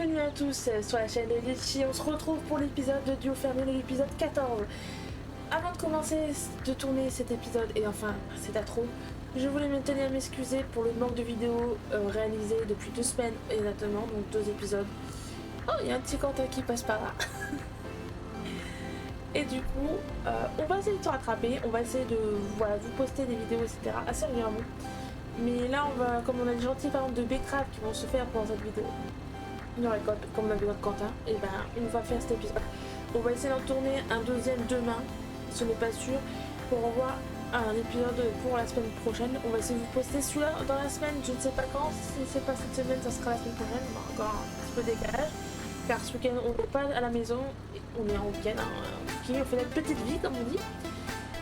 Bienvenue à tous sur la chaîne de Litchi. On se retrouve pour l'épisode de Duo Fermé, l'épisode 14. Avant de commencer de tourner cet épisode, et enfin c'est à trop, je voulais me tenir à m'excuser pour le manque de vidéos réalisées depuis 2 semaines exactement, donc 2 épisodes. Oh, il y a un petit Quentin qui passe par là. Et du coup, on va essayer de se rattraper, on va essayer de vous poster des vidéos, etc. assez régulièrement. Mais là, on va, comme on a des gentils par exemple de betteraves qui vont se faire pendant cette vidéo, une récolte, comme on avait notre Quentin, et ben on va faire cet épisode. On va essayer d'en tourner un deuxième demain, ce n'est pas sûr, pour revoir un épisode pour la semaine prochaine. On va essayer de vous poster celui-là dans la semaine, je ne sais pas quand, si c'est pas cette semaine, ça sera la semaine prochaine, on a encore un petit peu de décalage, car ce week-end on n'est pas à la maison, on est en week-end, on fait notre petite vie comme on dit.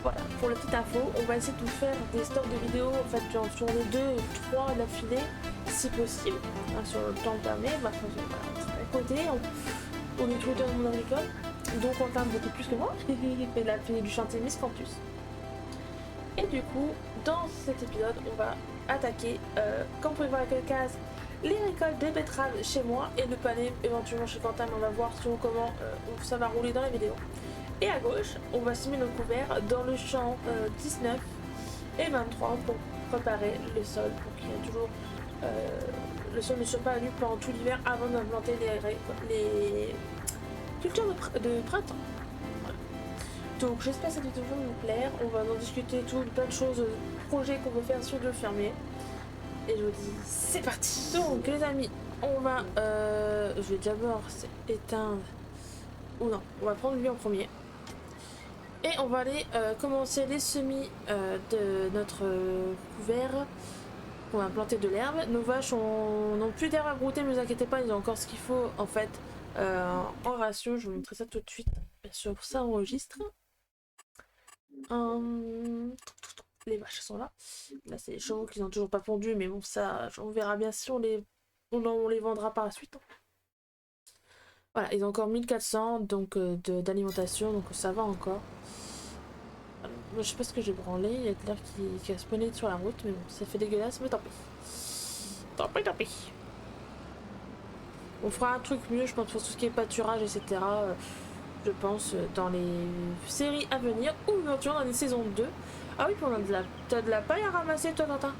Voilà, pour la petite info, on va essayer de vous faire des stocks de vidéos, en fait, sur les 2 ou 3 d'affilée, si possible, sur le temps permet. Bah, à côté, on est tous les deux dans mon agricole, donc on parle beaucoup plus que moi, il fait la fille du chantier Miscanthus. Et du coup, dans cet épisode, on va attaquer, comme vous pouvez voir avec le case, les récoltes des betteraves chez moi et le panier éventuellement chez Quentin, mais on va voir sur comment ça va rouler dans la vidéo. Et à gauche, on va semer nos couverts dans le champ 19 et 23 pour préparer le sol, pour qu'il y ait toujours le sol ne soit pas nu pendant tout l'hiver avant d'implanter les cultures de printemps. Voilà. Donc j'espère que cette vidéo va vous plaire. On va en discuter plein de choses, projets qu'on veut faire sur le fermier. Et je vous dis c'est parti. Donc les amis, on va je vais d'abord éteindre, ou non, on va prendre lui en premier. Et on va aller commencer les semis de notre couvert. On va planter de l'herbe. Nos vaches n'ont plus d'herbe à brouter, ne vous inquiétez pas, ils ont encore ce qu'il faut en fait en ration. Je vous montrerai ça tout de suite. Bien sûr, ça enregistre. Les vaches sont là. Là, c'est les chevaux qui n'ont toujours pas pondu, mais bon, ça, on verra bien si on les vendra par la suite. Voilà, ils ont encore 1400 donc d'alimentation, donc ça va encore. Je sais pas ce que j'ai branlé, il y a de l'air qui a spawné sur la route, mais bon, ça fait dégueulasse, mais tant pis. Tant pis. On fera un truc mieux, je pense, pour tout ce qui est pâturage, etc. Je pense dans les séries à venir, ou éventuellement dans les saisons 2. Ah oui, t'as de la paille à ramasser, toi, Quentin?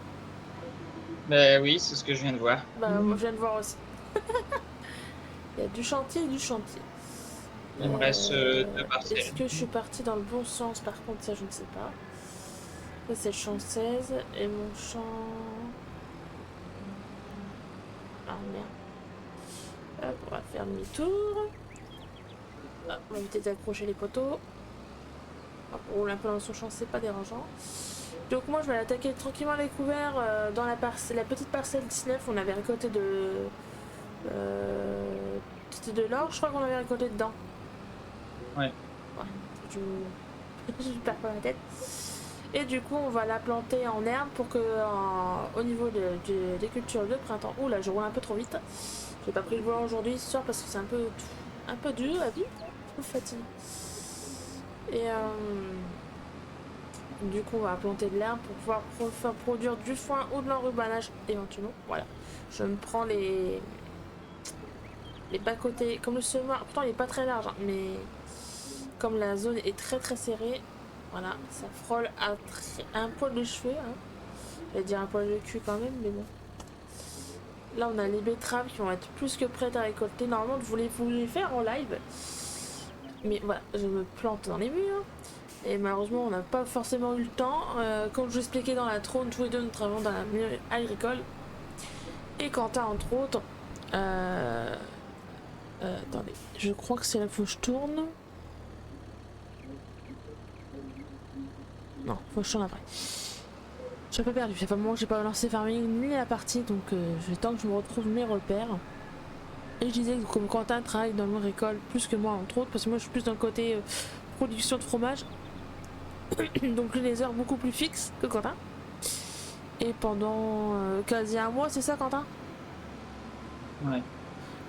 Bah oui, c'est ce que je viens de voir. Bah, moi, je viens de voir aussi. Il y a du chantier et du chantier. Il me reste 2 parcelles. Est-ce que je suis partie dans le bon sens? Par contre, ça, je ne sais pas. Ça, c'est le champ 16 et mon champ... Ah merde. Hop, on va faire demi-tour. Hop, on va éviter d'accrocher les poteaux. Hop, on roule un peu dans son champ, c'est pas dérangeant. Donc moi, je vais attaquer tranquillement les couverts dans la petite parcelle 19. On avait récolté c'était de l'or, je crois qu'on avait récolté dedans. Ouais. Je perds pas la tête. Et du coup, on va la planter en herbe pour que, au niveau des cultures de printemps. Ouh là, je roule un peu trop vite. J'ai pas pris le volant aujourd'hui ce soir parce que c'est un peu dur à vivre. Je me fatigue. Et du coup, on va planter de l'herbe pour pouvoir faire produire du foin ou de l'enrubanage éventuellement. Voilà. Je me prends les bas-côtés, comme le semoir. Pourtant, il est pas très large, hein, mais comme la zone est très très serrée, voilà, ça frôle à un poil de cheveux. Hein. Je vais dire un poil de cul quand même, mais bon. Là, on a les betteraves qui vont être plus que prêtes à récolter. Normalement, je voulais vous les faire en live. Mais voilà, je me plante dans les murs. Et malheureusement, on n'a pas forcément eu le temps. Comme je vous expliquais dans la trône, tous les deux, nous travaillons dans la mine agricole. Et Quentin, entre autres. Attendez, je crois que c'est là que je tourne. Non, faut que je tourne après. Je suis un peu perdu. Ça fait un moment que j'ai pas lancé farming ni la partie, donc j'ai temps que je me retrouve mes repères. Et je disais que comme Quentin travaille dans le récolte plus que moi, entre autres, parce que moi je suis plus dans le côté production de fromage. Donc j'ai les heures beaucoup plus fixes que Quentin. Et pendant quasi un mois, c'est ça, Quentin? Ouais.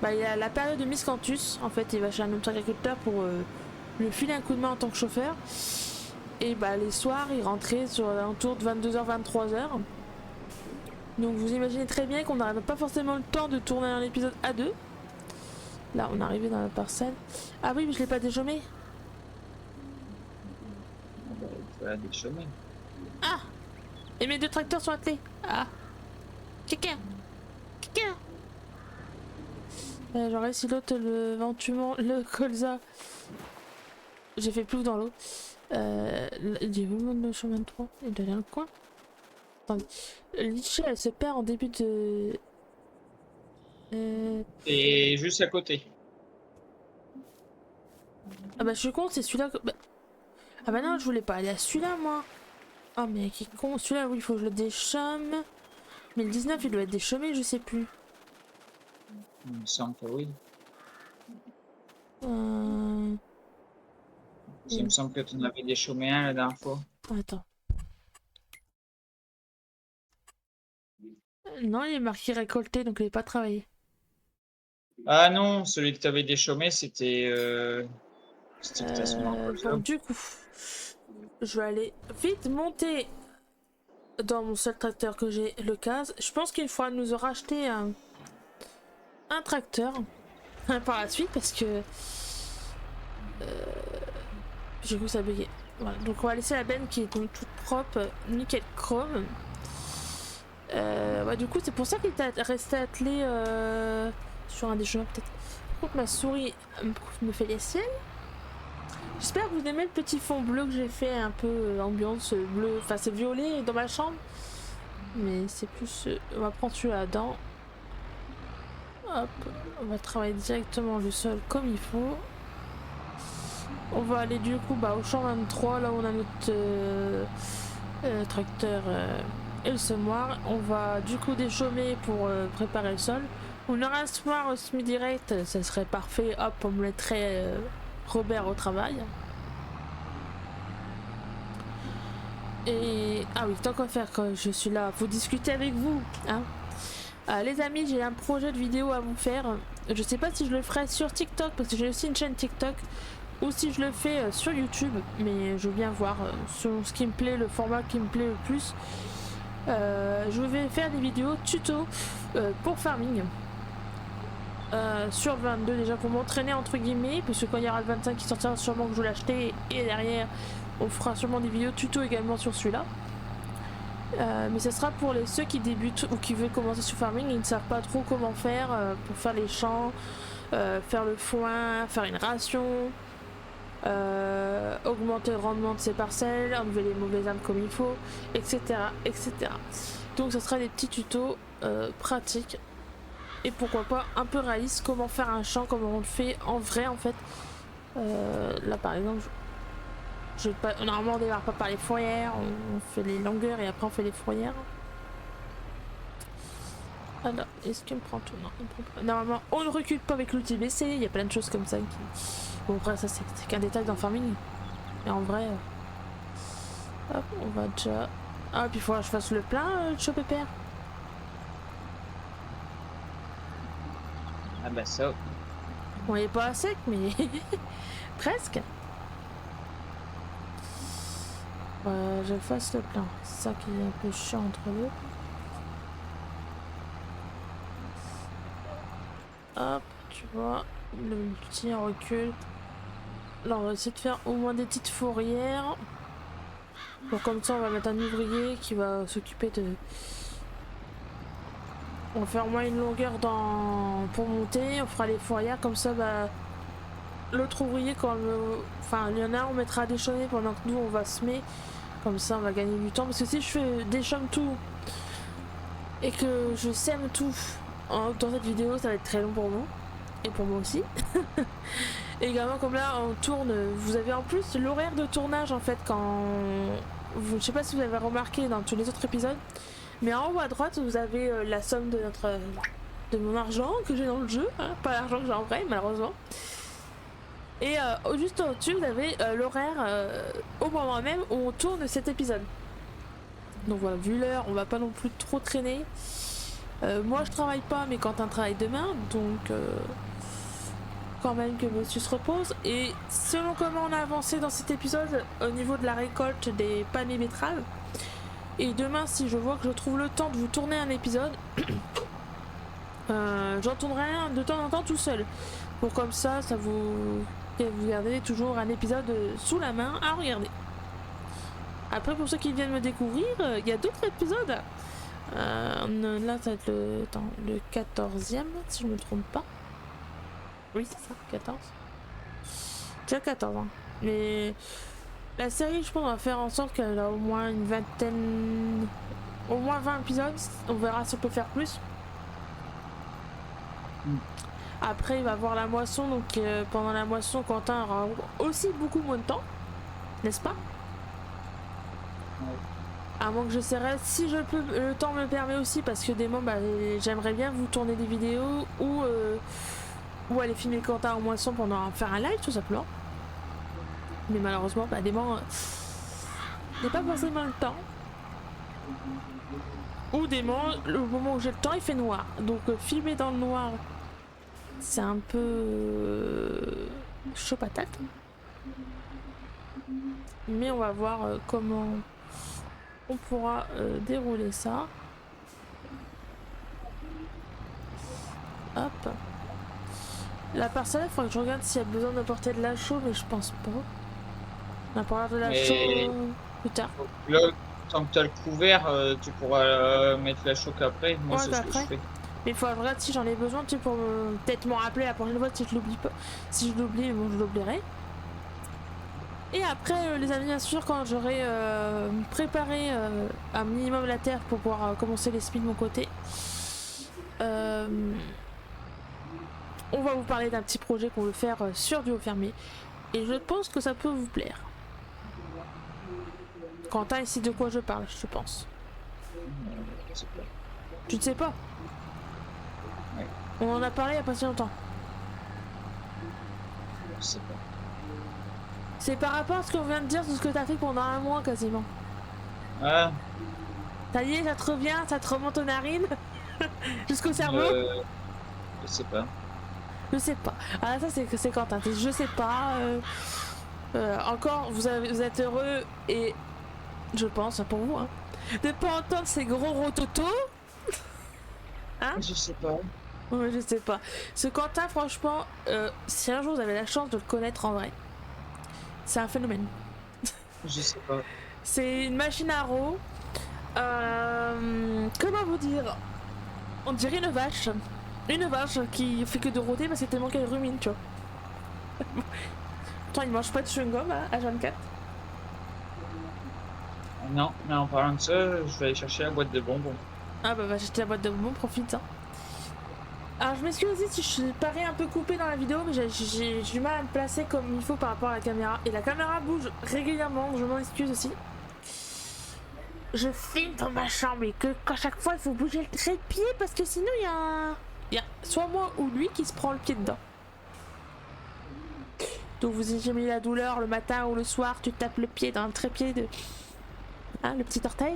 Bah, il y a la période de Miscanthus. En fait, il va chez un autre agriculteur pour lui filer un coup de main en tant que chauffeur. Et bah, les soirs, il rentrait sur l'entour de 22h, 23h. Donc vous imaginez très bien qu'on n'aurait pas forcément le temps de tourner un épisode à deux. Là, on est arrivé dans la parcelle. Ah oui, mais je l'ai pas déchômé. Tu vas déchômer. Ah! Et mes 2 tracteurs sont attelés. Ah! Quelqu'un! Quelqu'un! J'aurais si l'autre, le ventument, le colza. J'ai fait plouf dans l'eau. J'ai vu le chemin de 3. Il doit aller dans le coin. Attendez. Litchi, elle se perd en début de. Et juste à côté. Ah bah je suis con, c'est celui-là que... Ah bah non, je voulais pas aller à celui-là, moi. Oh mais qui con. Celui-là, oui, il faut que je le déchôme. Mais le 19, il doit être déchômé, je sais plus. Il me semble que oui. Il me semble que tu en avais déchômé un la dernière fois. Attends. Non, il est marqué récolté, donc il n'est pas travaillé. Ah non, celui que tu avais déchômé, c'était le stationnement Bon, du coup, je vais aller vite monter dans mon seul tracteur que j'ai, le CAS. Je pense qu'il faudra nous racheter un tracteur par la suite parce que j'ai cru que ça buguait. Voilà, donc on va laisser la benne qui est donc toute propre, nickel chrome. Ouais, du coup, c'est pour ça qu'il est resté attelé sur un des chemins, peut-être. Par contre, ma souris me fait les siennes. J'espère que vous aimez le petit fond bleu que j'ai fait, un peu ambiance bleu. Enfin, c'est violet dans ma chambre. Mais c'est plus. On va prendre celui-là dedans. Hop, on va travailler directement le sol comme il faut. On va aller du coup au champ 23, là où on a notre tracteur et le semoir. On va du coup déchaumer pour préparer le sol. On aura un semoir au semi-direct, ça serait parfait. Hop, on mettrait Robert au travail. Et ah oui, tant qu'à faire quand je suis là, faut discuter avec vous, hein. Les amis, j'ai un projet de vidéo à vous faire. Je sais pas si je le ferai sur TikTok parce que j'ai aussi une chaîne TikTok, ou si je le fais sur YouTube, mais je veux bien voir selon ce qui me plaît, le format qui me plaît le plus. Je vais faire des vidéos tuto pour farming sur le 22 déjà pour m'entraîner entre guillemets, parce que quand il y aura le 25 qui sortira, sûrement que je vais l'acheter, et derrière on fera sûrement des vidéos tuto également sur celui-là. Mais ce sera pour ceux qui débutent ou qui veulent commencer sur farming et ils ne savent pas trop comment faire pour faire les champs, faire le foin, faire une ration, augmenter le rendement de ses parcelles, enlever les mauvaises âmes comme il faut, etc. etc. Donc ce sera des petits tutos pratiques et pourquoi pas un peu réalistes, comment faire un champ, comment on le fait en vrai en fait. Là par exemple, normalement on démarre pas par les fourrières, on fait les longueurs et après on fait les fourrières. Alors, est-ce qu'il me prend tout? Non, il me prend pas. Normalement on ne recule pas avec l'outil BC, il y a plein de choses comme ça qui... Bon après ça c'est qu'un détail dans farming. Mais en vrai... Hop, on va déjà... Ah puis il faudra que je fasse le plein, le pépère. Ah bah ça. Bon il est pas à sec mais... presque. Je fasse le plein, c'est ça qui est un peu chiant entre deux. Hop, tu vois, le petit recul. Là on va essayer de faire au moins des petites fourrières. Bon, comme ça on va mettre un ouvrier qui va s'occuper de... On va faire au moins une longueur pour monter, on fera les fourrières, comme ça l'autre ouvrier quand enfin il y en a, on mettra des déchaumer pendant que nous on va semer. Comme ça on va gagner du temps, parce que si je fais déchaume tout et que je sème tout dans cette vidéo, ça va être très long pour vous et pour moi aussi. Et également comme là on tourne, vous avez en plus l'horaire de tournage en fait quand je sais pas si vous avez remarqué dans tous les autres épisodes, mais en haut à droite vous avez la somme de mon argent que j'ai dans le jeu, hein, pas l'argent que j'ai en vrai malheureusement. Et juste au-dessus vous avez l'horaire au moment même où on tourne cet épisode. Donc voilà, vu l'heure on va pas non plus trop traîner. Moi je travaille pas mais Quentin travaille demain, donc quand même que monsieur se repose. Et selon comment on a avancé dans cet épisode au niveau de la récolte des palmiers betteraves, et demain si je vois que je trouve le temps de vous tourner un épisode, J'en tournerai un de temps en temps tout seul. Pour comme ça, vous gardez toujours un épisode sous la main à regarder. Après, pour ceux qui viennent me découvrir, il y a d'autres épisodes. Là, ça va être le 14e, si je me trompe pas. Oui, c'est ça, 14. C'est le 14, hein. Mais la série, je pense, on va faire en sorte qu'elle a au moins une vingtaine... Au moins 20 épisodes. On verra si on peut faire plus. Après, il va avoir la moisson, donc pendant la moisson, Quentin aura aussi beaucoup moins de temps, n'est-ce pas? À moins que j'essaierai, si je peux, le temps me le permet aussi, parce que des moments, j'aimerais bien vous tourner des vidéos ou aller filmer Quentin en moisson pendant faire un live, tout simplement. Mais malheureusement, des moments, j'ai pas forcément le temps. Ou des moments, le moment où j'ai le temps, il fait noir. Donc filmer dans le noir, c'est un peu chaud patate. Mais on va voir comment on pourra dérouler ça. Hop. La parcelle, il faudrait que je regarde s'il y a besoin d'apporter de la chaux, mais je pense pas. On apportera de la chaux plus tard. Là, tant que tu as le couvert, tu pourras mettre la choc après. Moi, c'est ce que je fais. Mais il faut que je regarde si j'en ai besoin, tu sais, pour peut-être m'en rappeler la prochaine fois si je l'oublie pas. Si je l'oublie, bon, je l'oublierai. Et après, les amis, bien sûr, quand j'aurai préparé un minimum la terre pour pouvoir commencer les spins de mon côté, on va vous parler d'un petit projet qu'on veut faire sur Duo Fermé. Et je pense que ça peut vous plaire. Quentin, ici de quoi je parle, je pense. Tu ne sais pas? Ouais. On en a parlé il n'y a pas si longtemps. Je sais pas. C'est par rapport à ce qu'on vient de dire, de ce que tu as fait pendant un mois quasiment. Ah. Ça y est, ça te revient, ça te remonte aux narines jusqu'au cerveau. Je sais pas. Je sais pas. Ah ça c'est Quentin. Je sais pas. Encore, vous êtes heureux et je pense pour vous hein, de pas entendre ces gros rototos. Hein? Je sais pas. Ouais, je sais pas. Ce Quentin, franchement, si un jour vous avez la chance de le connaître en vrai, c'est un phénomène. Je sais pas. C'est une machine à roue. Comment vous dire? On dirait une vache. Une vache qui fait que de rôter parce que tellement qu'elle rumine, tu vois. Attends, il mange pas de chewing-gum à 24. Non, mais en parlant de ça, je vais aller chercher la boîte de bonbons. Ah bah va acheter la boîte de bonbons, profite. Hein. Alors je m'excuse aussi si je parais un peu coupé dans la vidéo, mais j'ai du mal à me placer comme il faut par rapport à la caméra. Et la caméra bouge régulièrement, je m'en excuse aussi. Je filme dans ma chambre et que à chaque fois il faut bouger le trépied parce que sinon il y a soit moi ou lui qui se prend le pied dedans. Donc vous avez jamais eu la douleur le matin ou le soir, tu tapes le pied dans le trépied de... Hein, le petit orteil.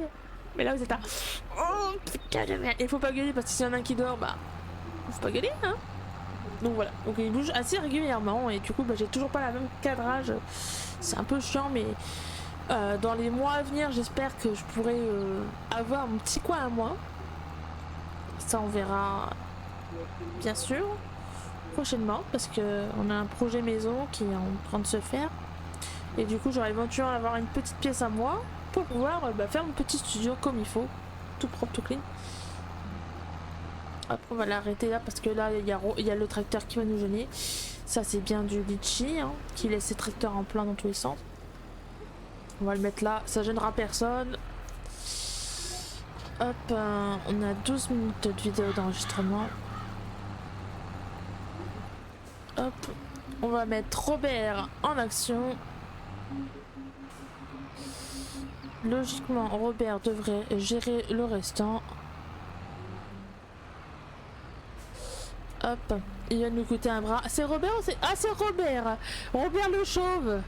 Mais là vous êtes là... Oh putain de merde. Il faut pas gueuler parce que s'il y en a un qui dort, faut pas gueuler hein. Donc voilà, donc il bouge assez régulièrement et du coup j'ai toujours pas la même cadrage. C'est un peu chiant mais... dans les mois à venir, j'espère que je pourrai avoir mon petit coin à moi. Ça, on verra bien sûr prochainement parce que on a un projet maison qui est en train de se faire et du coup, j'aurai éventuellement avoir une petite pièce à moi pour pouvoir faire mon petit studio comme il faut, tout propre, tout clean. Après, on va l'arrêter là parce que là, il y a le tracteur qui va nous gêner. Ça, c'est bien du litchi hein, qui laisse ses tracteurs en plein dans tous les sens. On va le mettre là, ça gênera personne. Hop, on a 12 minutes de vidéo d'enregistrement. Hop, on va mettre Robert en action. Logiquement, Robert devrait gérer le restant. Hop, il va nous coûter un bras. C'est Robert ou c'est... Ah, c'est Robert! Robert le chauve!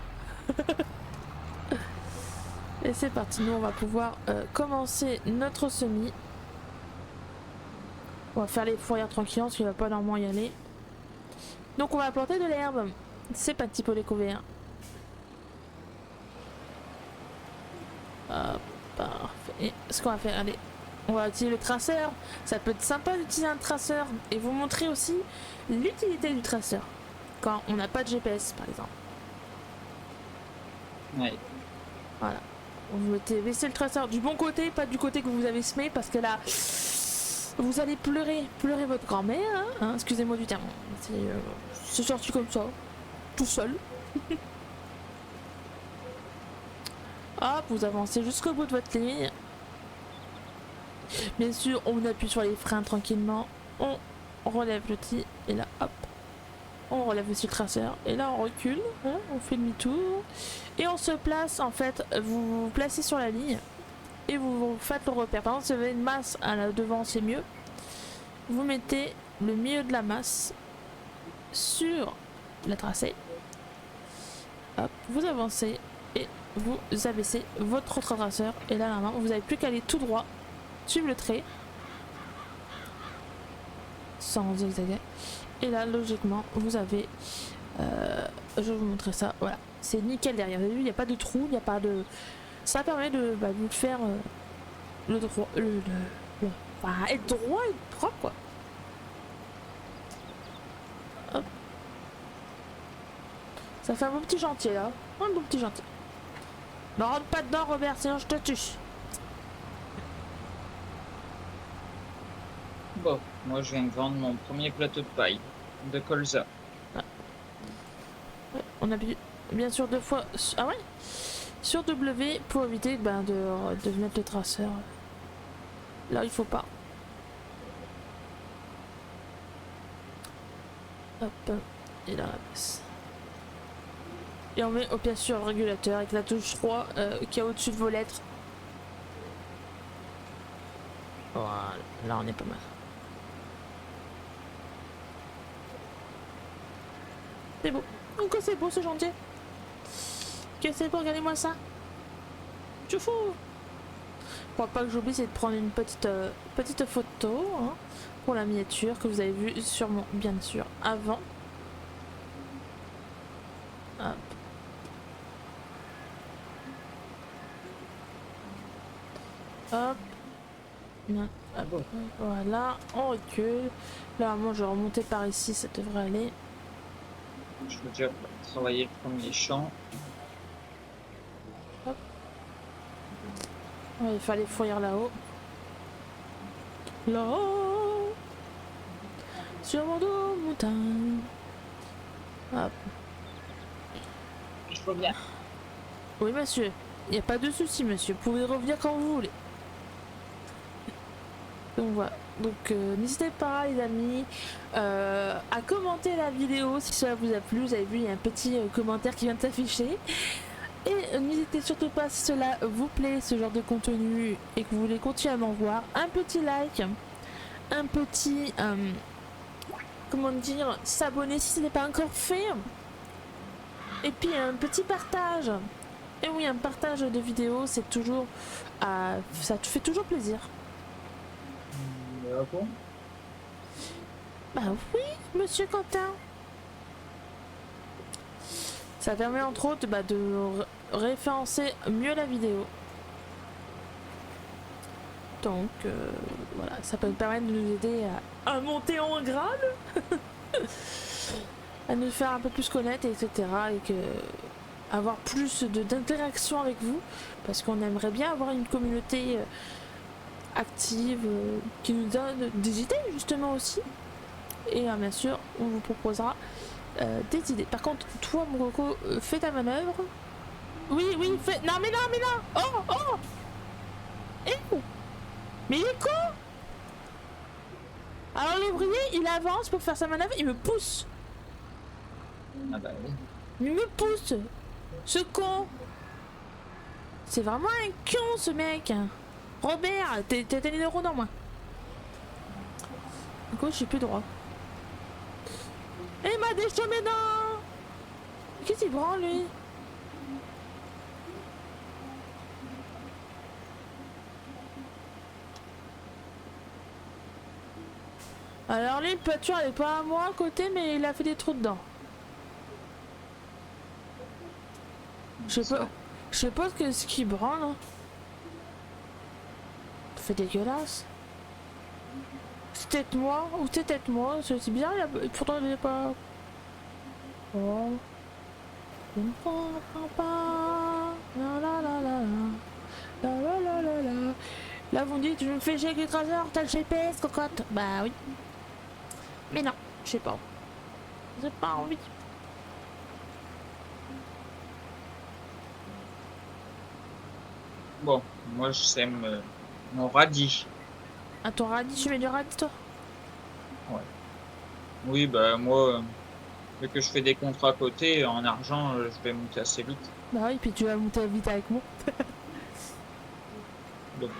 Et c'est parti, nous on va pouvoir commencer notre semis. On va faire les fourrières tranquillement parce qu'il va pas normalement y aller. Donc on va planter de l'herbe. C'est pas petit peu les couverts. Hop, parfait. Et ce qu'on va faire, allez, On va utiliser le traceur. Ça peut être sympa d'utiliser un traceur et vous montrer aussi l'utilité du traceur quand on n'a pas de GPS par exemple. Ouais. Voilà. Vous mettez baisser le traceur du bon côté, pas du côté que vous avez semé parce que là vous allez pleurer votre grand-mère. Hein, excusez-moi du terme. C'est sorti comme ça, tout seul. Hop, vous avancez jusqu'au bout de votre ligne. Bien sûr, on appuie sur les freins tranquillement. On relève le petit et là, hop. On relève aussi le traceur et là on recule, hein, on fait demi-tour et on se place en fait, vous vous placez sur la ligne et vous faites le repère. Par exemple, si vous avez une masse à devant, c'est mieux. Vous mettez le milieu de la masse sur la tracée. Hop, vous avancez et vous abaissez votre autre traceur et là normalement vous n'avez plus qu'à aller tout droit, suivre le trait sans zigzaguer. Et là, logiquement, vous avez... je vais vous montrer ça. Voilà. C'est nickel derrière. Vous avez vu, il n'y a pas de trou, il n'y a pas de... Ça permet de vous faire le droit... Enfin, être droit et propre, quoi. Hop. Ça fait un beau petit chantier, là. Un beau petit chantier. Ne rentre pas dedans, Robert, sinon je te tue. Bon, moi je viens de vendre mon premier plateau de paille de colza. Ouais, on appuie bien sûr 2 fois. Ah ouais. Sur W pour éviter de mettre le traceur. Là il faut pas. Hop. Et là on baisse. Et on met bien sûr le régulateur avec la touche 3 qui est au-dessus de vos lettres. Voilà, là on est pas mal. C'est beau. Donc c'est beau ce chantier. Que c'est beau, regardez-moi ça. Je fous. Faut pas que j'oublie, c'est de prendre une petite photo hein, pour la miniature que vous avez vue sûrement, bien sûr, avant. Hop. Hop. Non. Hop. Voilà, on recule. Là, moi, je vais remonter par ici, ça devrait aller. Je veux déjà travailler le premier champ. Hop. Ouais, il fallait fouiller là-haut. Là-haut. Sur mon dos, montagne. Hop. Je reviens. Oui, monsieur. Il n'y a pas de souci, monsieur. Vous pouvez revenir quand vous voulez. Donc voilà. Donc n'hésitez pas les amis à commenter la vidéo si cela vous a plu. Vous avez vu il y a un petit commentaire qui vient de s'afficher. Et n'hésitez surtout pas si cela vous plaît ce genre de contenu et que vous voulez continuer à m'en voir. Un petit like, un petit comment dire, s'abonner si ce n'est pas encore fait. Et puis un petit partage. Et oui, un partage de vidéos c'est toujours ça te fait toujours plaisir. Ah bon? Bah oui, monsieur Quentin. Ça permet entre autres de référencer mieux la vidéo. Donc voilà, ça peut me permettre de nous aider à monter en grade, à nous faire un peu plus connaître, etc. Et que avoir plus d'interaction avec vous, parce qu'on aimerait bien avoir une communauté active qui nous donne des idées justement aussi. Et bien sûr, on vous proposera des idées. Par contre, toi, mon coco, fais ta manœuvre. Oui, oui, fais. Non, mais non, mais non. Oh, oh. Eh, mais il est con. Alors l'ouvrier, il avance pour faire sa manœuvre, il me pousse. Ah bah oui. Il me pousse. Ce con. C'est vraiment un con, ce mec. Robert, t'es une euro dans moi. Du coup, je suis plus droit. Et il m'a déchaussé mes dents. Qu'est-ce qu'il prend, lui? Alors lui, le pâture, elle est pas à moi à côté, mais il a fait des trous dedans. Je sais pas ce qu'il branle. Hein. fait dégueulasse. C'est peut-être moi, ou c'est peut-être moi, c'est bien, pourtant il n'est pas... Oh. Je ne comprends pas. La la la la la. La la la la la. Là vous me dites, je me fais chier avec les trésors, t'as le GPS, cocotte. Bah oui. Mais non, je sais pas. J'ai pas envie. Bon, moi je sème mon radis. À ton radis, tu mets du radis toi? Ouais. Oui, bah moi, vu que je fais des contrats à côté, en argent, je vais monter assez vite. Bah oui, puis tu vas monter vite avec moi. Donc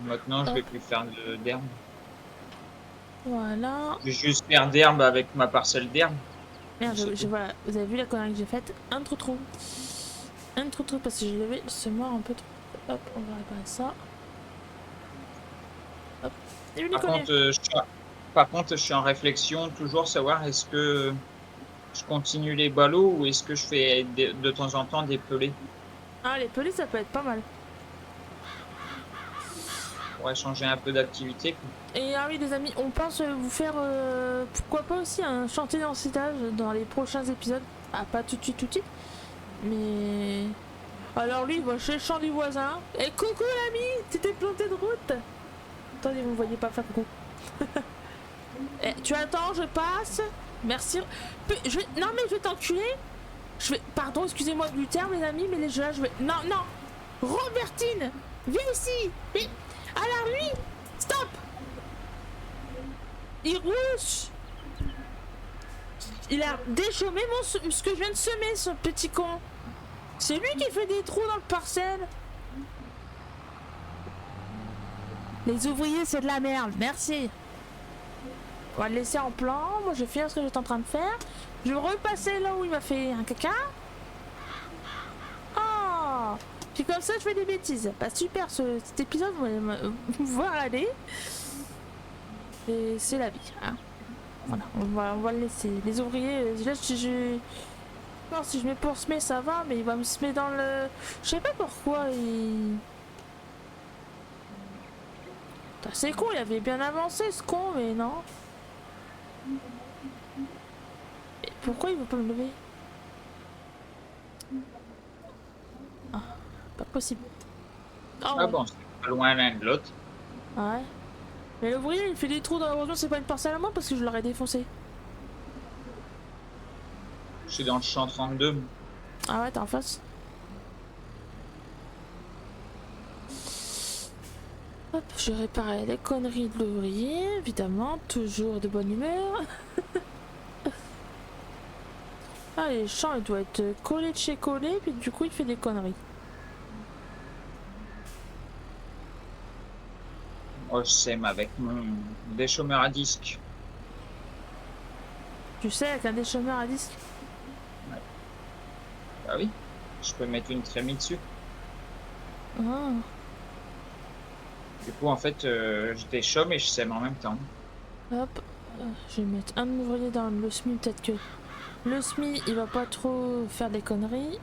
maintenant, je vais plus faire d'herbe. Voilà. Je vais juste faire d'herbe avec ma parcelle d'herbe. Merde, C'est tout. voilà, vous avez vu la connerie que j'ai faite? Un trou. Un trou parce que j'ai levé le semoir un peu trop. Hop, on va réparer ça. Hop. Et lui, Par contre, par contre, je suis en réflexion, toujours savoir est-ce que je continue les ballots ou est-ce que je fais de temps en temps des pelés Ah, les pelés, ça peut être pas mal. pour changer un peu d'activité. Et ah oui, les amis, on pense vous faire pourquoi pas aussi un chantier d'ensitage dans les prochains épisodes. Ah, pas tout de suite. Mais. Alors lui, il va chez le champ du voisin. Et coucou l'ami, tu t'es planté de route. Attendez, vous me voyez pas faire coucou. Tu attends, je passe. Merci. Non mais je vais t'enculer. Pardon, excusez-moi du terme les amis, mais là je vais. Non. Robertine, viens ici. Mais. Alors lui, stop. Il rouge. Il a déchaumé ce que je viens de semer, ce petit con. C'est lui qui fait des trous dans le parcelle. Les ouvriers, c'est de la merde. Merci. On va le laisser en plan. Moi, je vais finir ce que j'étais en train de faire. Je vais repasser là où il m'a fait un caca. Oh. Puis comme ça, je fais des bêtises. Bah super, cet épisode, vous allez me voir aller. Et c'est la vie. Hein. Voilà, on va le laisser. Les ouvriers, là, non, si je mets pour semer, ça va, mais il va me semer dans le... Je sais pas pourquoi il... C'est con, il avait bien avancé ce con, mais non. Et pourquoi il veut pas me lever? Ah, pas possible. Oh, Ah ouais. bon, c'est pas loin l'un de l'autre. Ouais. Mais l'ouvrier, il fait des trous dans la heureusement, c'est pas une parcelle à moi parce que je l'aurais défoncé. Je suis dans le champ 32. Ah ouais, t'es en face. Hop, je réparais les conneries de l'ouvrier, évidemment, toujours de bonne humeur. Ah, les champs, il doit être collé de chez collé, puis du coup, il fait des conneries. Moi, je sème avec mon déchômeur à disque. Tu sais, avec un déchômeur à disque. Ouais. Bah oui, je peux mettre une trémie dessus. Ah. Du coup, en fait, je déchaume et je sème en même temps. Hop, je vais mettre un ouvrier dans le SMI, peut-être que le SMI il va pas trop faire des conneries.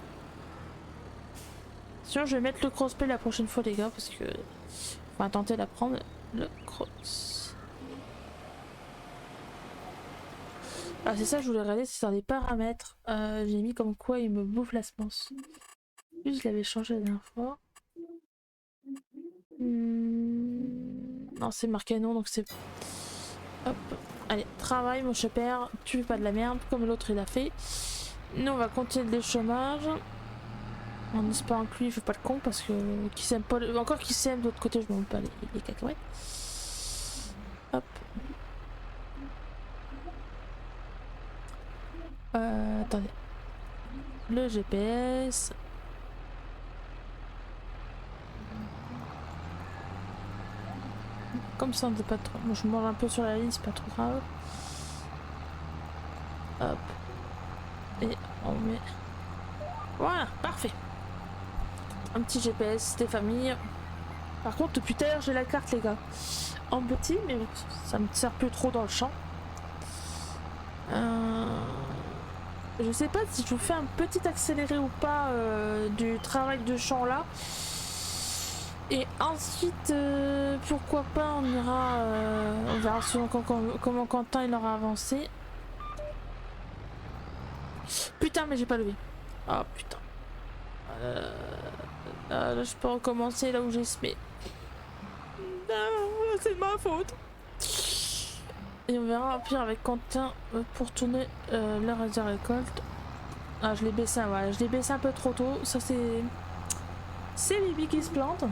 Sinon je vais mettre le crossplay la prochaine fois les gars parce que on va tenter d'apprendre le cross. Ah c'est ça je voulais regarder, c'est dans les paramètres. J'ai mis comme quoi il me bouffe la semence. Lui je l'avais changé la dernière fois. Non c'est marqué non donc c'est... Hop. Allez, travaille mon chopper, tu fais pas de la merde comme l'autre il a fait. Nous on va continuer le déchômage. En espérant que lui il fait pas le con parce que qui s'aime pas encore qui s'aime de l'autre côté je m'en pas les cacahuètes. Hop. Attendez. Le GPS. Comme ça on ne pas trop. Moi je mange un peu sur la ligne, c'est pas trop grave. Hop. Et on met. Voilà, parfait. Un petit GPS des familles. Par contre depuis tout à l'heure j'ai la carte les gars. En petit mais ça me sert plus trop dans le champ. Je sais pas si je vous fais un petit accéléré ou pas du travail de champ là. Et ensuite, pourquoi pas, on ira, on verra selon comment Quentin il aura avancé. Putain, mais j'ai pas levé. Ah putain. Là, je peux recommencer là où j'ai semé. C'est de ma faute. Et on verra pire avec Quentin pour tourner l'heure de récolte. Ah, je l'ai baissé, voilà, je l'ai baissé un peu trop tôt. Ça, c'est Bibi qui se plante.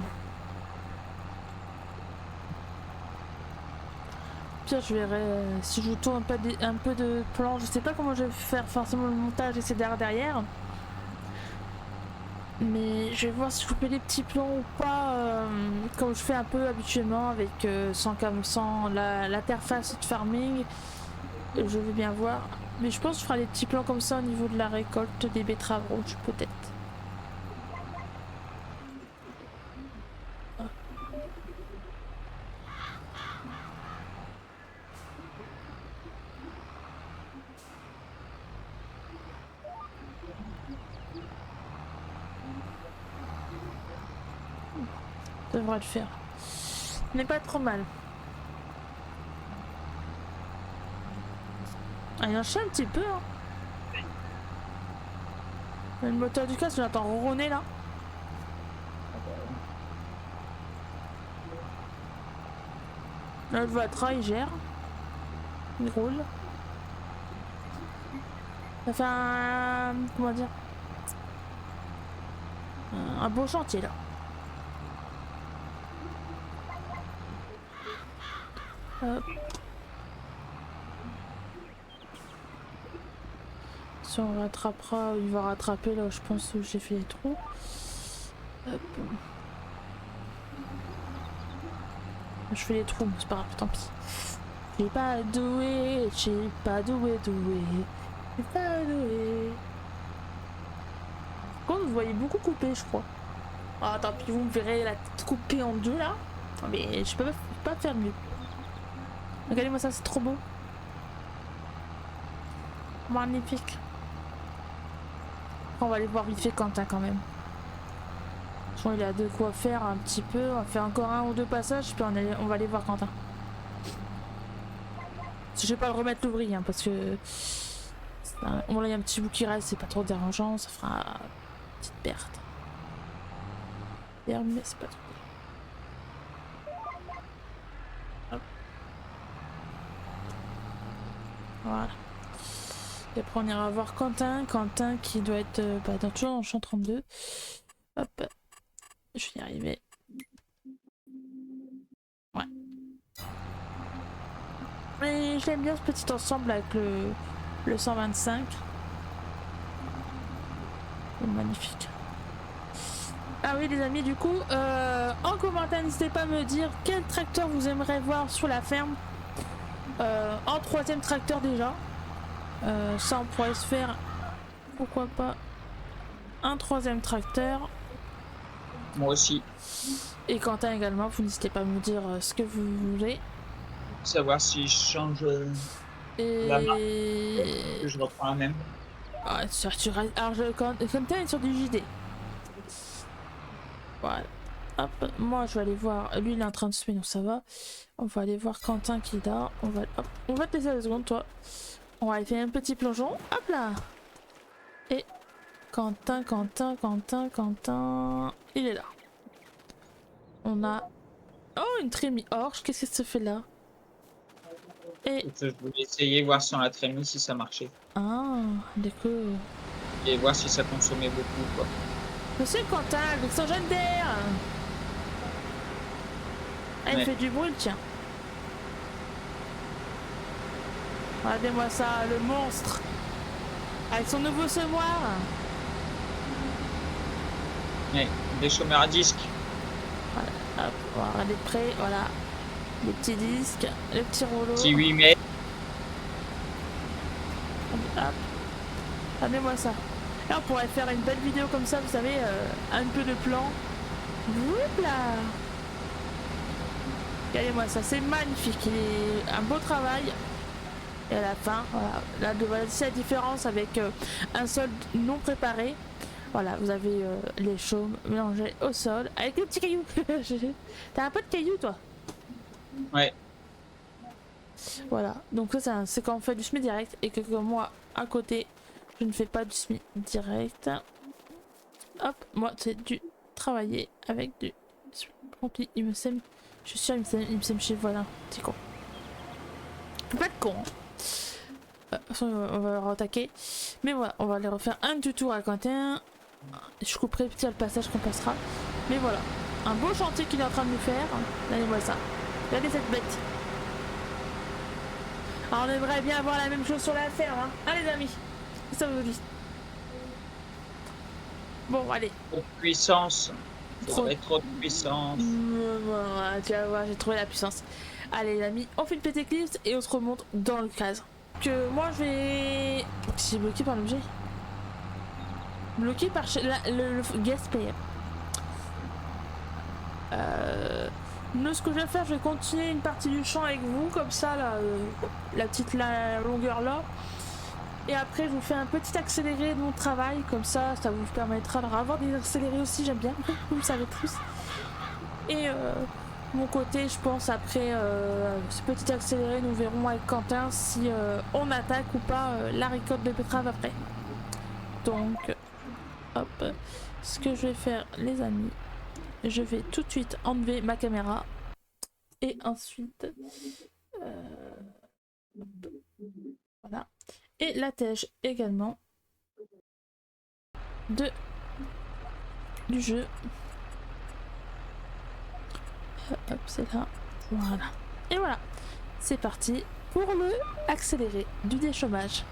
Pire, je verrai si je tourne un peu de plan. Je sais pas comment je vais faire forcément le montage et c'est derrière. Mais je vais voir si je fais des petits plans ou pas, comme je fais un peu habituellement avec sans l'interface de farming. Je vais bien voir. Mais je pense que je ferai des petits plans comme ça au niveau de la récolte des betteraves rouges, peut-être. Ça devrait le faire. Ce n'est pas trop mal. Ah, il en chie un petit peu, hein. Le moteur du casque, j'entends ronronner là. Là, le Vatra, il gère. Il roule. Ça fait un... comment dire, un beau chantier là. Hop. Si on rattrapera, il va rattraper là, je pense que j'ai fait les trous. Hop. Je fais les trous, mais c'est pas grave, tant pis. J'ai pas doué, j'ai pas doué. J'ai pas doué. Par contre, vous voyez beaucoup couper, je crois. Ah, tant pis, vous me verrez la tête coupée en deux là. Mais je peux pas faire mieux. Regardez-moi ça, c'est trop beau. Magnifique. On va aller voir vite fait Quentin quand même. Je crois qu'il a de quoi faire un petit peu. On va faire encore un ou deux passages, puis on va aller voir Quentin. Je vais pas le remettre l'ouvrier, hein, parce que... Bon, là, il y a un petit bout qui reste, c'est pas trop dérangeant, ça fera une petite perte. Mais c'est pas trop. Hop. Voilà. Et après on ira voir Quentin qui doit être toujours dans le champ 32. Hop, je vais y arriver. Ouais. Mais j'aime bien ce petit ensemble avec le 125. C'est magnifique. Ah oui les amis, du coup, en commentaire n'hésitez pas à me dire quel tracteur vous aimeriez voir sur la ferme. En troisième tracteur déjà. Ça on pourrait se faire, pourquoi pas, un troisième tracteur. Moi aussi. Et Quentin également, vous n'hésitez pas à me dire ce que vous voulez. Savoir si je change la marque, que je reprends la même. Ah, alors Quentin est sur du JD. Voilà. Hop, moi je vais aller voir, lui il est en train de se donc ça va. On va aller voir Quentin qui est là. On va te laisser 2 secondes toi. On va aller faire un petit plongeon. Hop là. Et Quentin, il est là. On a... Oh, une trémie orge. Qu'est-ce que ça fait là? Et... Je voulais essayer, voir sur la trémie si ça marchait. Ah, d'accord. Et voir si ça consommait beaucoup, quoi. Monsieur Quentin, avec son jeune d'air. Ah, il fait du bruit, tiens. Regardez-moi ça, le monstre. Avec son nouveau semoir. Ouais, des chômeurs à disque. Voilà, hop, on va regarder de près, voilà. Les petits disques, les petits rouleaux. Petit 8 mai. Hop, regardez-moi ça. Là, on pourrait faire une belle vidéo comme ça, vous savez, un peu de plan. Hop là. Regardez-moi ça, c'est magnifique. Il est un beau travail. Et à la fin, voilà, là, voici la différence avec un sol non préparé. Voilà, vous avez les chaumes mélangés au sol avec les petits cailloux. T'as un peu de cailloux, toi? Ouais. Voilà, donc ça c'est quand on fait du semi direct et que comme moi à côté je ne fais pas du semi direct. Hop, moi c'est du travailler avec du rempli. Il me sème, je suis sûr il me sème chez, voilà, c'est con. Faut pas être con. On va leur attaquer. Mais voilà, on va les refaire un du tour à Quentin. Je couperai petit le passage qu'on passera. Mais voilà, un beau chantier qu'il est en train de nous faire. Regardez-moi ça. Regardez cette bête. Alors, on aimerait bien avoir la même chose sur la ferme, hein. Allez les amis, ça vous dit. Bon, allez. Trop de puissance. Faudrait trop de puissance. Tu vas voir, j'ai trouvé la puissance. Allez les amis, on fait une petite éclipse et on se remonte dans le cadre. Que moi je vais... C'est bloqué par l'objet. Bloqué par le guest player. Nous, ce que je vais faire, je vais continuer une partie du champ avec vous, comme ça, là, la petite longueur là. Et après, je vous fais un petit accéléré de mon travail, comme ça vous permettra de avoir des accélérés aussi, j'aime bien, vous le savez tous. Et mon côté, je pense, après ce petit accéléré, nous verrons avec Quentin si on attaque ou pas la récolte de betterave après. Donc, hop, ce que je vais faire, les amis, je vais tout de suite enlever ma caméra et ensuite voilà, et la tège également du jeu. Hop, c'est là, voilà, et voilà, c'est parti pour le accéléré du déchômage.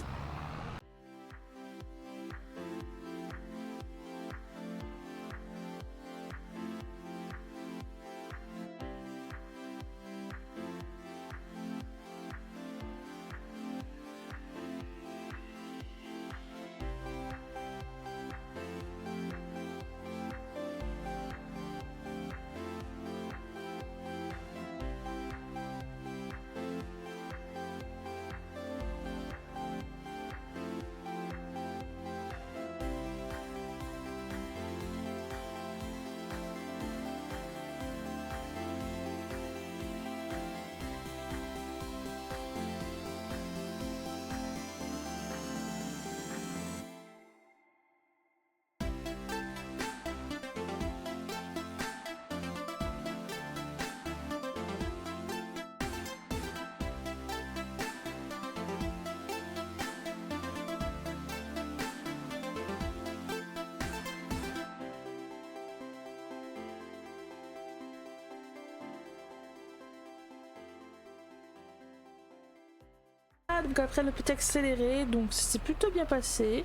Donc après le petit accéléré, donc c'est plutôt bien passé.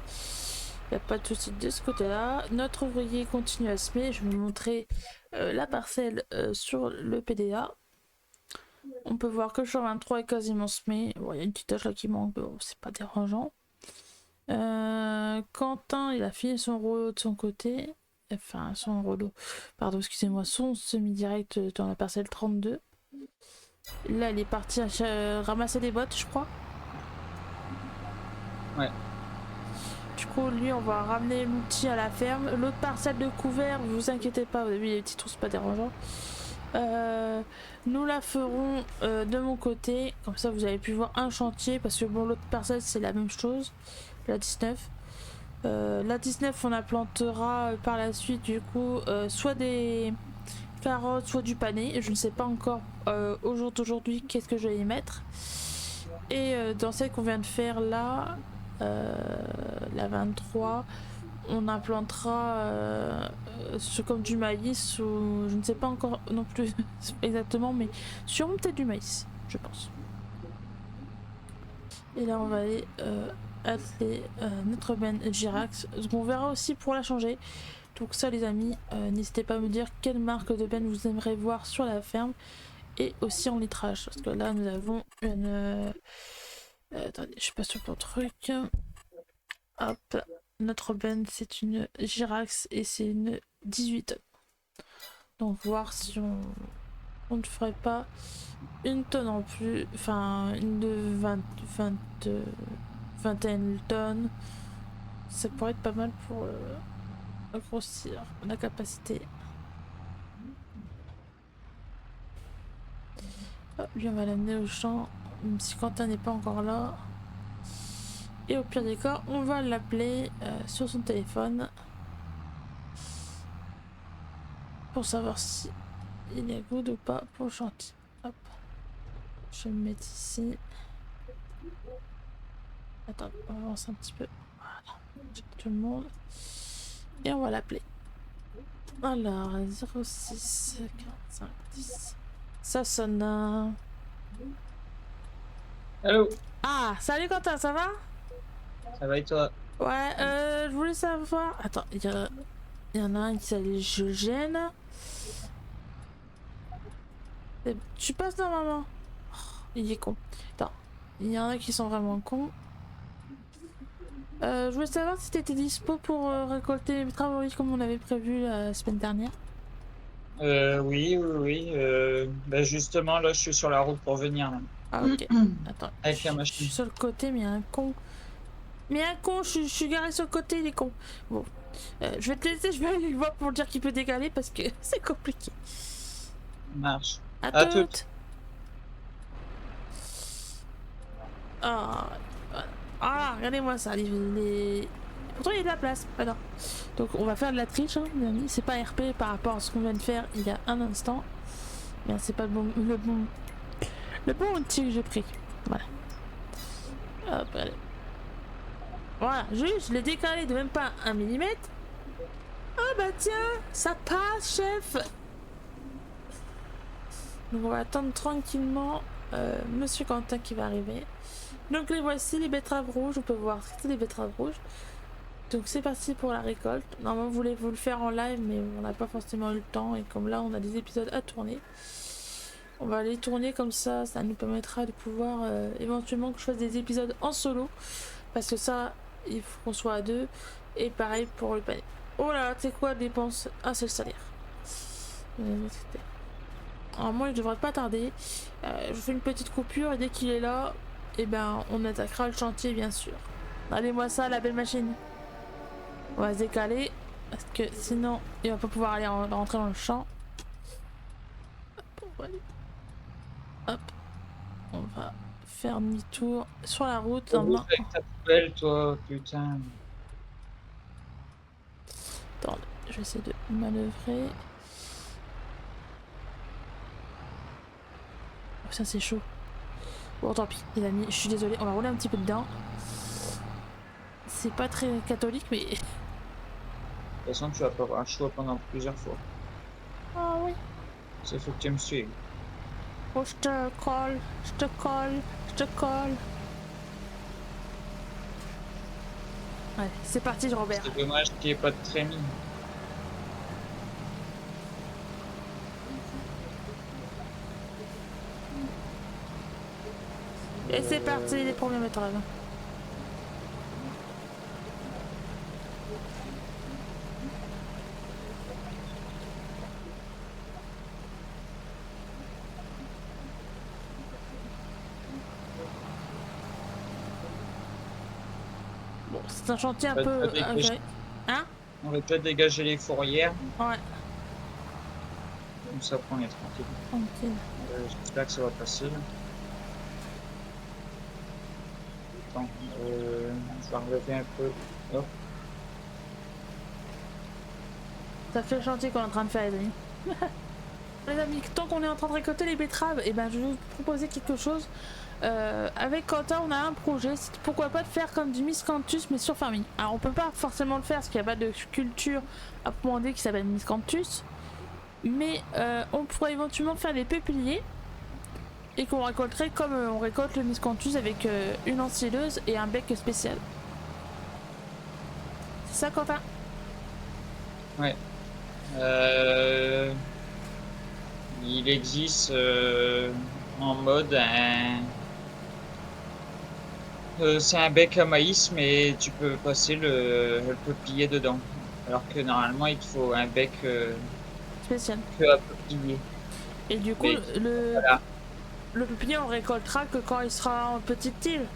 Il n'y a pas de souci de ce côté-là. Notre ouvrier continue à semer. Je vais vous montrer la parcelle sur le PDA. On peut voir que le champ 23 est quasiment semé. Bon, il y a une petite tâche là qui manque, bon, c'est pas dérangeant. Quentin, il a fini son rouleau de son côté. Enfin, son rouleau, pardon, excusez-moi, son semi-direct dans la parcelle 32. Là, il est parti ramasser des bottes, je crois. Ouais. Du coup, lui, on va ramener l'outil à la ferme. L'autre parcelle de couvert, vous inquiétez pas, vous avez vu les petits trous, c'est pas dérangeant. Nous la ferons de mon côté, comme ça vous avez pu voir un chantier, parce que bon, l'autre parcelle c'est la même chose, la 19. La 19, on la plantera par la suite, du coup, soit des carottes, soit du panais. Je ne sais pas encore au jour d'aujourd'hui qu'est-ce que je vais y mettre. Et dans celle qu'on vient de faire là, la 23, on implantera comme du maïs, ou je ne sais pas encore non plus exactement, mais sûrement peut-être du maïs, je pense. Et là on va aller atteler notre benne Girax, on verra aussi pour la changer. Donc ça les amis, n'hésitez pas à me dire quelle marque de benne vous aimeriez voir sur la ferme, et aussi en litrage, parce que là nous avons une attendez, je passe sur le truc. Hop, notre benne c'est une Girax et c'est une 18. Donc voir si on ne ferait pas une tonne en plus, enfin une de 21 tonnes. Ça pourrait être pas mal pour grossir la capacité. Hop, lui on va l'amener au champ, même si Quentin n'est pas encore là. Et au pire des cas, on va l'appeler sur son téléphone pour savoir si il est good ou pas pour le chantier. Hop, je vais me mettre ici. Attends, on va avancer un petit peu. Voilà, check tout le monde. Et on va l'appeler. Alors, 06 45 10. Ça sonne. Allô, Ah, salut Quentin, ça va? ça va et toi? Ouais, je voulais savoir. Attends, il y en a un qui s'appelle Eugène. Tu passes normalement. Oh, il est con. Attends, il y en a qui sont vraiment cons. Je voulais savoir si t'étais dispo pour récolter les travaux comme on avait prévu la semaine dernière. Oui, oui, oui. Ben justement, là, je suis sur la route pour venir, là, Ah ok. Attends, avec la je machine. suis sur le côté mais il y a un con. Mais un con, je suis garé sur le côté, il est con. Bon, je vais te laisser, je vais aller le voir pour dire qu'il peut décaler parce que c'est compliqué. Ça marche. À À toutes. toutes. Ah, voilà. Ah, regardez-moi ça, pourtant il y a de la place. Alors, donc on va faire de la triche, hein, mes amis. C'est pas RP par rapport à ce qu'on vient de faire il y a un instant. Mais c'est pas le bon outil que j'ai pris. Voilà. Hop, allez. Voilà, juste, je l'ai décalé de même pas 1 millimètre. Ah bah tiens, ça passe, chef. Donc on va attendre tranquillement Monsieur Quentin qui va arriver. Donc les voici, les betteraves rouges. On peut voir c'est les betteraves rouges. Donc c'est parti pour la récolte. Normalement vous voulez vous le faire en live, mais on n'a pas forcément eu le temps. Et comme là on a des épisodes à tourner, on va les tourner comme ça. Ça nous permettra de pouvoir éventuellement que je fasse des épisodes en solo. Parce que ça, il faut qu'on soit à deux. Et pareil pour le panier. Oh là là, tu sais quoi, dépense. Ah, c'est le salaire. Alors moi, je devrais pas tarder. Je fais une petite coupure et dès qu'il est là, et ben, on attaquera le chantier, bien sûr. Regardez-moi ça, la belle machine. On va se décaler parce que sinon, il va pas pouvoir aller rentrer dans le champ. Hop, hop. On va faire demi-tour sur la route. Au bout avec ta poubelle, toi, putain. Attends, je vais essayer de manœuvrer. Oh, ça c'est chaud. Bon, tant pis, les amis, je suis désolée, on va rouler un petit peu dedans. C'est pas très catholique, mais. De toute façon, tu vas pas avoir un choix pendant plusieurs fois. Ah oui. C'est faut que tu me suives. Oh, je te colle, je te colle, je te colle. Allez, c'est parti, Robert. C'est dommage qu'il n'y ait pas de trémie. Et c'est parti, les premiers métrages. Bon, c'est un chantier un peu. Hein? On va peut-être dégager les fourrières. Ouais. Comme ça, on est tranquille. Tranquille. J'espère que ça va passer. Attends, je vais relever un peu. Hop. Ça fait le chantier qu'on est en train de faire, les amis. Les amis, tant qu'on est en train de récolter les betteraves, et ben je vais vous proposer quelque chose. Avec Quentin, on a un projet. C'est pourquoi pas de faire comme du miscanthus, mais sur farming. Alors, on peut pas forcément le faire parce qu'il n'y a pas de culture à proprement dit qui s'appelle miscanthus. Mais on pourrait éventuellement faire des pépiniers et qu'on récolterait comme on récolte le miscanthus avec une ensileuse et un bec spécial. C'est ça, Quentin? Ouais. Il existe en mode c'est un bec à maïs, mais tu peux passer le peuplier dedans. Alors que normalement, il te faut un bec Spécial. que à peuplier. Et du coup, Voilà. le pépinier, on récoltera que quand il sera en petite île.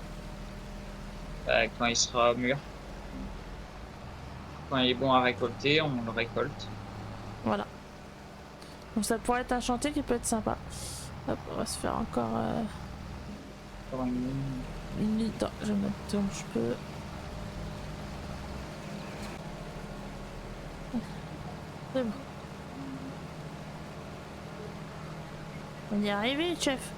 Quand il sera mûr. Quand il est bon à récolter, on le récolte. Voilà. Donc ça pourrait être un chantier qui peut être sympa. Hop, on va se faire encore Sur une ligne. une ligne. Attends, je vais mettre donc je peux. C'est bon. On y est arrivé, chef.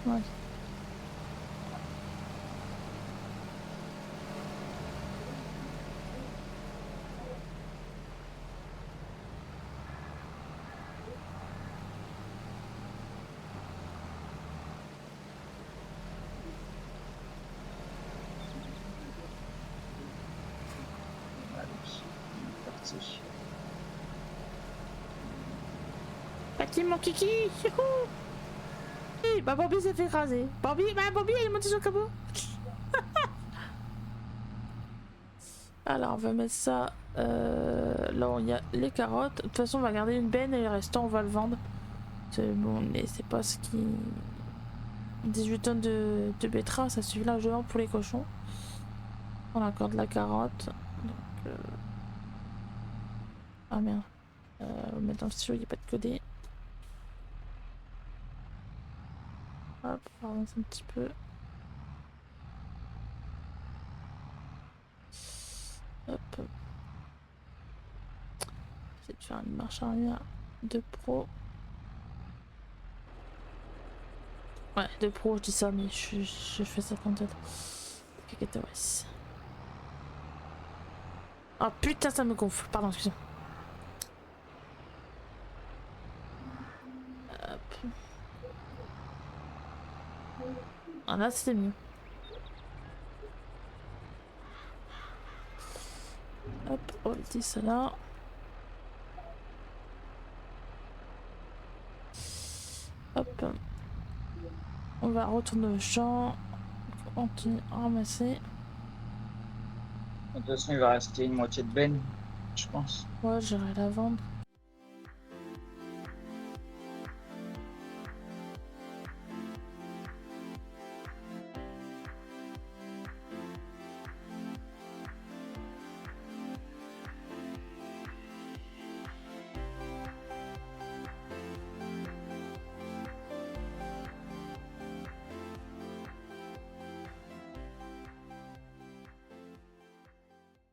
Ouais. Allez, on est parti. Pati mon kiki. Youhou. Oui, bah Bambi s'est fait écraser. Bambi, Bambi elle est montée sur le capot. Alors on va mettre ça là où il y a les carottes. De toute façon on va garder une benne et le restant on va le vendre. C'est bon, mais c'est pas ce qui... 18 tonnes de betteraves, ça suffit largement pour les cochons. On a encore de la carotte. Donc, ah merde. On va mettre dans le stylo, il n'y a pas de codé. Hop, on avance un petit peu. Hop. J'essaie de faire une marche arrière de pro. Ouais, de pro, je dis ça, mais je fais ça comme tel. Cacahuètes. Oh putain, ça me gonfle. Pardon, excusez-moi. Hop. Ah là, c'était mieux. Hop, on dit ça là. Hop. On va retourner au champ. On continue à ramasser. De toute façon, il va rester une moitié de benne, je pense. Ouais, j'irai la vendre.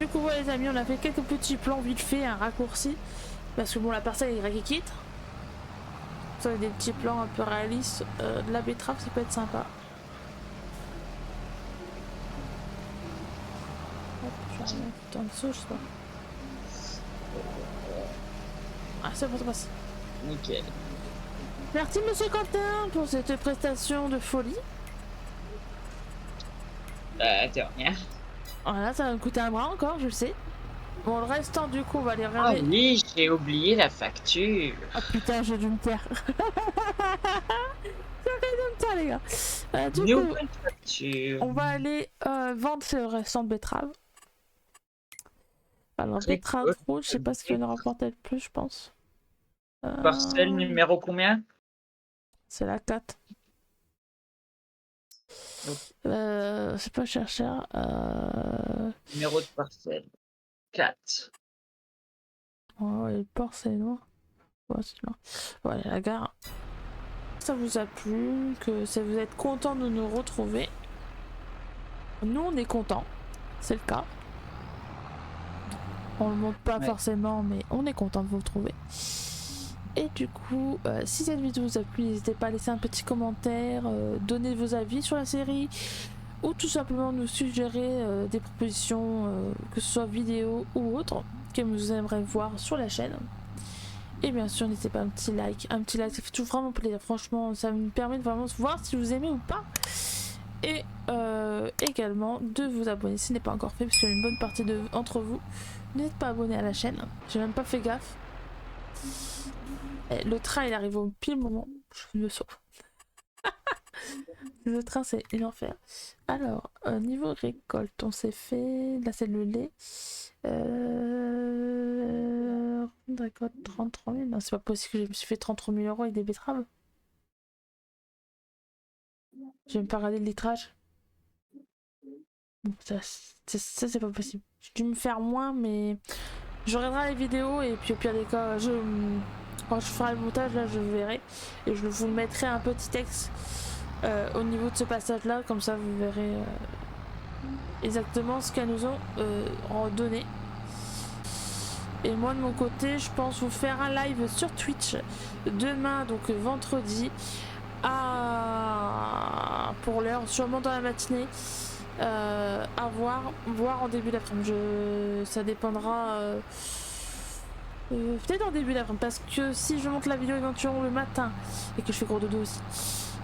Du coup, ouais, les amis, on a fait quelques petits plans vite fait, un raccourci. Parce que bon, la personne est qui quitte. Ça, des petits plans un peu réalistes. De la betterave, ça peut être sympa. Hop, je vais remettre en dessous, je sais pas. Ah, c'est bon, ça passe. Nickel. Merci, monsieur Quentin, pour cette prestation de folie. De rien. Voilà, ça va me coûter un bras encore, je le sais. Bon, le restant, du coup, on va les Ah regarder. oui, j'ai oublié la facture. Ah putain, j'ai dû me taire. J'aurais dû me taire, les gars. Du coup, Nouvelle facture. on va aller vendre ce restant de betterave. Alors, Très betterave good. rouge, je sais pas ce qu'il va nous rapporter de plus, je pense. Parcelle numéro combien? C'est la 4. Je sais pas chercher. Numéro de parcelle. 4. Oh, et le port, c'est loin. Ouais, c'est loin. Voilà, la gare. Ça vous a plu, que ça vous êtes content de nous retrouver. Nous, on est content. C'est le cas. On le montre pas forcément, mais on est content de vous retrouver. Et du coup, si cette vidéo vous a plu, n'hésitez pas à laisser un petit commentaire, donner vos avis sur la série, ou tout simplement nous suggérer des propositions, que ce soit vidéo ou autre, que vous aimeriez voir sur la chaîne. Et bien sûr, n'hésitez pas à un petit like, ça fait tout vraiment plaisir. Franchement, ça me permet de vraiment voir si vous aimez ou pas. Et également de vous abonner si ce n'est pas encore fait, parce qu'il y a une bonne partie d'entre vous n'êtes pas abonné à la chaîne. J'ai même pas fait gaffe. Et le train il arrive au pile moment, je me sauve. Le train c'est une enfer. Alors, niveau récolte, on s'est fait. Là c'est le lait. D'accord, 33 000. Non, c'est pas possible que je me suis fait 33 000 euros avec des betteraves. J'ai même pas regardé le litrage. Bon, ça c'est pas possible. J'ai dû me faire moins, mais je regarderai les vidéos et puis au pire des cas, quand je ferai le montage, là, je verrai. Et je vous mettrai un petit texte au niveau de ce passage-là, comme ça vous verrez exactement ce qu'elles nous ont donné. Et moi de mon côté, je pense vous faire un live sur Twitch demain, donc vendredi, pour l'heure, sûrement dans la matinée. À voir en début d'après-midi. Ça dépendra peut-être en début d'après-midi, parce que si je monte la vidéo éventuellement le matin et que je fais gros dodo aussi,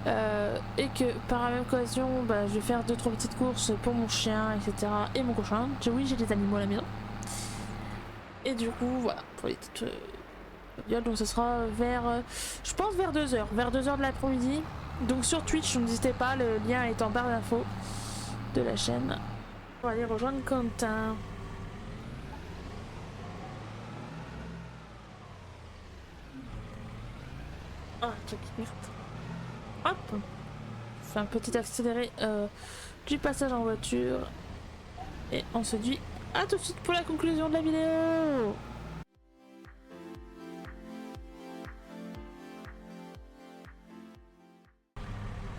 et que par la même occasion je vais faire 2-3 petites courses pour mon chien, etc., et mon cochon. Oui, j'ai des animaux à la maison, et du coup voilà pour les petites donc ce sera vers je pense vers 2h de l'après-midi. Donc sur Twitch, n'hésitez pas, le lien est en barre d'infos de la chaîne. On va aller rejoindre Quentin. Ah, merde. Hop. On fait un petit accéléré du passage en voiture. Et on se dit à tout de suite pour la conclusion de la vidéo.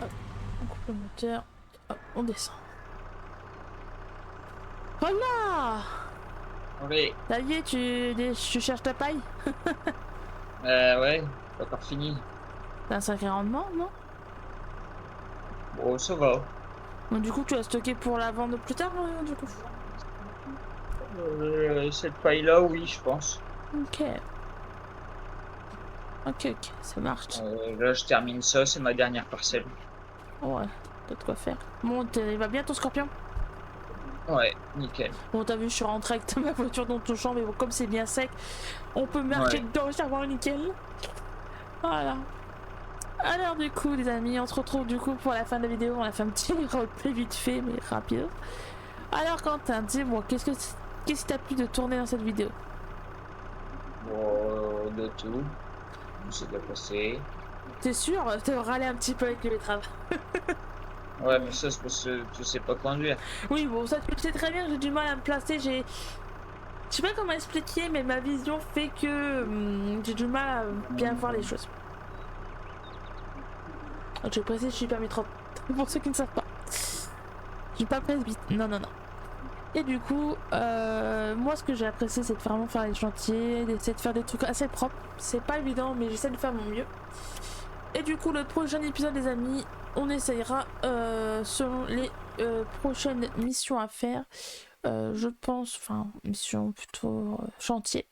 Hop, on coupe le moteur. Hop, on descend. Voilà. Oui. Ça y est, tu cherches ta paille. Ouais, pas encore fini. T'as un sacré rendement, non? Bon, ça va. Donc, du coup, tu vas stocker pour la vendre plus tard, du coup. Cette paille-là, oui, je pense. Ok. Ok, ça marche. Là, je termine ça, c'est ma dernière parcelle. Ouais, t'as de quoi faire. Bon, il va bien ton scorpion? Ouais, nickel. Bon, t'as vu, je suis rentrée avec ma voiture dans ton champ, mais bon, comme c'est bien sec, on peut marcher dedans et savoir nickel. Voilà. Alors du coup, les amis, on se retrouve du coup pour la fin de la vidéo. On a fait un petit roleplay vite fait, mais rapide. Alors Quentin, dis-moi, qu'est-ce qui t'a plu de tourner dans cette vidéo? Bon, de tout. C'est bien passé. T'es sûr? T'as râlé un petit peu avec les betteraves. Ouais, mais ça, c'est parce que tu sais pas conduire. Oui, bon, ça tu le sais très bien, j'ai du mal à me placer. Je sais pas comment expliquer, mais ma vision fait que j'ai du mal à bien voir les choses. Je précise, je suis pas métro. Pour ceux qui ne savent pas. Je suis pas presbyte. Non, non, non. Et du coup, moi ce que j'ai apprécié, c'est de vraiment faire les chantiers, d'essayer de faire des trucs assez propres. C'est pas évident, mais j'essaie de faire mon mieux. Et du coup, le prochain épisode, les amis, on essayera selon les prochaines missions à faire. Je pense, enfin, mission plutôt chantier.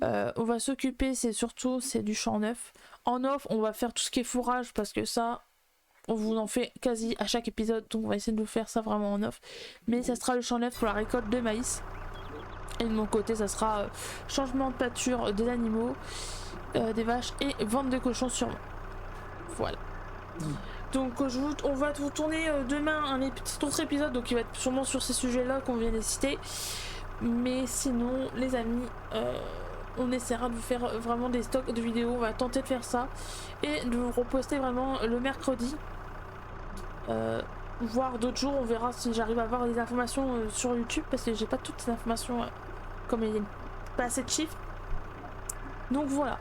On va s'occuper, c'est du champ neuf. En off, on va faire tout ce qui est fourrage parce que ça, on vous en fait quasi à chaque épisode, donc on va essayer de vous faire ça vraiment en off. Mais ça sera le champ neuf pour la récolte de maïs. Et de mon côté, ça sera changement de pâture des animaux, des vaches et vente de cochons sûrement. Voilà. Donc on va vous tourner demain un autre épisode, donc il va être sûrement sur ces sujets-là qu'on vient de citer. Mais sinon, les amis, on essaiera de vous faire vraiment des stocks de vidéos. On va tenter de faire ça et de vous reposter vraiment le mercredi. Voire d'autres jours, on verra si j'arrive à avoir des informations sur YouTube parce que j'ai pas toutes ces informations comme il n'y a pas assez de chiffres. Donc voilà.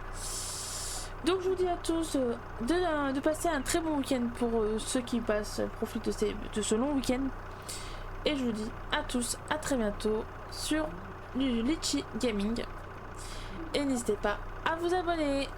Donc je vous dis à tous de passer un très bon week-end pour ceux qui profitent de ce long week-end. Et je vous dis à tous à très bientôt sur du Litchi Gaming. Et n'hésitez pas à vous abonner.